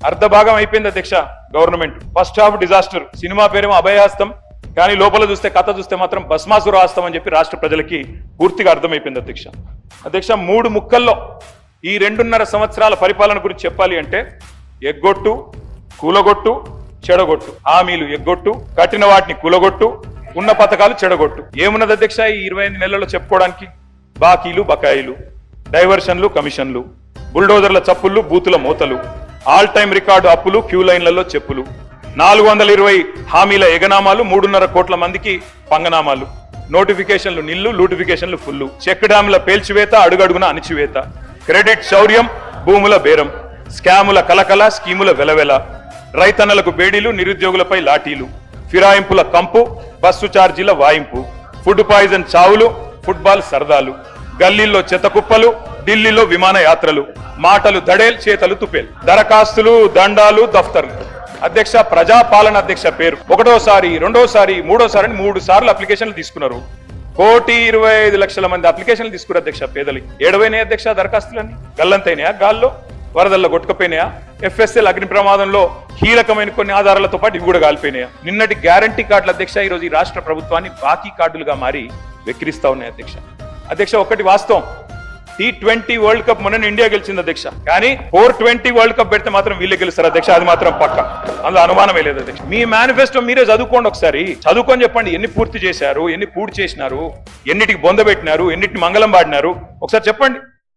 అర్ధభాగం అయిపోయింది అధ్యక్ష government. First half disaster, cinema పేరేమో అభయహస్తం, కానీ లోపల చూస్తే కథ చూస్తే మాత్రం భస్మాసుర హస్తం అని చెప్పి రాష్ట్ర ప్రజలకి పూర్తిగా అర్థమైపోయింది అధ్యక్ష. అధ్యక్ష 3 ముక్కల్లో ఈ 2.5 సంవత్సరాల పరిపాలన గురించి చెప్పాలి అంటే ఎగ్గొట్టు, కూలగొట్టు, చెడగొట్టు. హామీలు ఎగ్గొట్టు, కట్టిన వాటిని కూలగొట్టు, ఉన్న పథకాలు చెడగొట్టు. ఏమున్నది అధ్యక్ష ఈ 25 నెలల్లో చెప్పుకోవడానికి? బాకీలు, బకాయిలు, డైవర్షన్లు, కమిషన్లు, బుల్డోజర్ల చప్పుళ్ళు, బూతుల మూతలు, ఆల్ టైమ్ రికార్డు అప్పులు, క్యూ లైన్లలో చెప్పులు, 420 హామీల ఎగనామాలు, 3.5 కోట్ల మందికి పంగనామాలు, నోటిఫికేషన్లు నిల్లు, లూటిఫికేషన్లు ఫుల్లు, చెక్ డ్యాముల పేల్చివేత, అడుగడుగున అణిచివేత, క్రెడిట్ శౌర్యం, భూముల బేరం, స్కాముల కలకల, స్కీముల వెలవెల, రైతన్నలకు బేడీలు, నిరుద్యోగులపై లాఠీలు, ఫిరాయింపుల కంపు, బస్సు ఛార్జీల వాయింపు, ఫుడ్ పాయిజన్ చావులు, ఫుట్బాల్ సరదాలు, గల్లీల్లో చెత్త కుప్పలు, ఢిల్లీలో విమాన యాత్రలు, మాటలు దడేల్, చేతలు తుపేల్, దరఖాస్తులు, దండాలు, దఫ్తర్లు. అధ్యక్ష ప్రజాపాలన అధ్యక్ష పేరు. 1వ సారి, 2వ సారి, 3వ సారి అని 3 సార్లు అప్లికేషన్లు తీసుకున్నారు. 1,25,00,000 మంది అప్లికేషన్లు తీసుకున్నారు అధ్యక్ష. పేదలి ఏడవైనాయి అధ్యక్ష దరఖాస్తులన్నీ. గల్లంతైనాయా? గాల్లో వరదల్లో కొట్టుకపోయినాయా? FSL అగ్ని ప్రమాదంలో కీలకమైన కొన్ని ఆధారాలతో పాటు ఇవి కూడా కాలిపోయినాయా? నిన్నటి గ్యారంటీ కార్డులు అధ్యక్ష ఈరోజు ఈ రాష్ట్ర ప్రభుత్వాన్ని బాకీ కార్డులుగా మారి వెక్కిరిస్తా ఉన్నాయి అధ్యక్ష. అధ్యక్ష ఒకటి వాస్తవం, T20 వరల్డ్ కప్ మొన్న ఇండియా గెలిచింది అధ్యక్ష. కానీ 420 వరల్డ్ కప్ పెడితే మాత్రం వీళ్ళే గెలుస్తారు అధ్యక్ష. అది మాత్రం పక్క, అందులో అనుమానమే లేదు అధ్యక్ష. మీ మేనిఫెస్టో మీరే చదువుకోండి ఒకసారి. చదువుకొని చెప్పండి ఎన్ని పూర్తి చేశారు, ఎన్ని పూర్తి చేసినారు, ఎన్నిటికి బొంద పెట్టినారు, ఎన్నిటిని మంగళం పాడినారు ఒకసారి చెప్పండి.